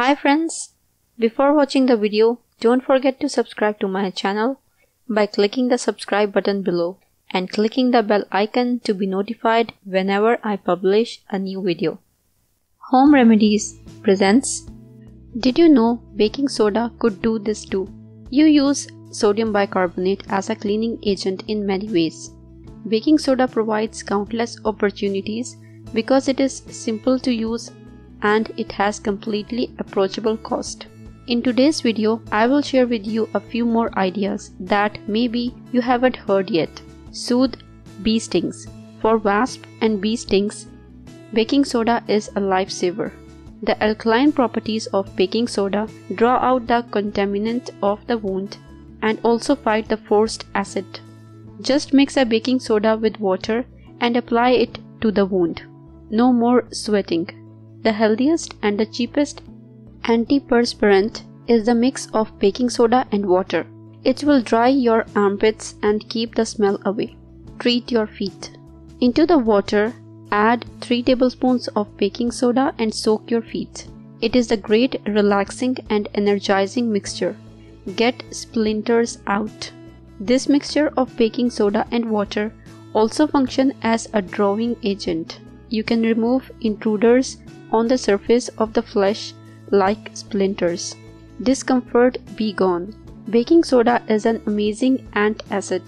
Hi friends! Before watching the video, don't forget to subscribe to my channel by clicking the subscribe button below and clicking the bell icon to be notified whenever I publish a new video. Home Remedies presents. Did you know baking soda could do this too? You use sodium bicarbonate as a cleaning agent in many ways. Baking soda provides countless opportunities because it is simple to use and it has completely approachable cost. In today's video, I will share with you a few more ideas that maybe you haven't heard yet. Soothe bee stings. For wasp and bee stings, baking soda is a lifesaver. The alkaline properties of baking soda draw out the contaminant of the wound and also fight the forced acid. Just mix a baking soda with water and apply it to the wound. No more sweating. The healthiest and the cheapest antiperspirant is the mix of baking soda and water. It will dry your armpits and keep the smell away. Treat your feet. Into the water, add 3 tablespoons of baking soda and soak your feet. It is a great relaxing and energizing mixture. Get splinters out. This mixture of baking soda and water also functions as a drawing agent. You can remove intruders on the surface of the flesh like splinters. Discomfort Begone. Baking soda is an amazing antacid.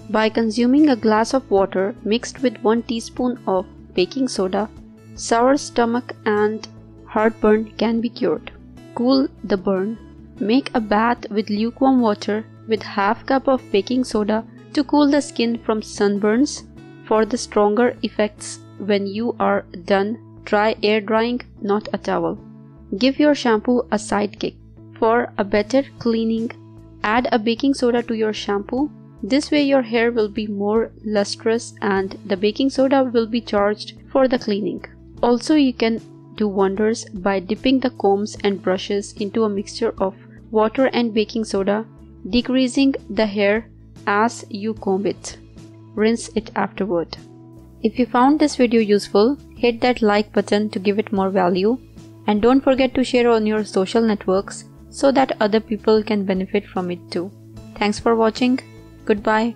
By consuming a glass of water mixed with 1 teaspoon of baking soda, sour stomach and heartburn can be cured. Cool the burn. Make a bath with lukewarm water with half cup of baking soda to cool the skin from sunburns. For the stronger effects, when you are done, try air drying, not a towel. Give your shampoo a sidekick. For a better cleaning, add a baking soda to your shampoo. This way your hair will be more lustrous and the baking soda will be charged for the cleaning. Also, you can do wonders by dipping the combs and brushes into a mixture of water and baking soda, decreasing the hair as you comb it. Rinse it afterward. If you found this video useful, hit that like button to give it more value, and don't forget to share on your social networks so that other people can benefit from it too. Thanks for watching. Goodbye.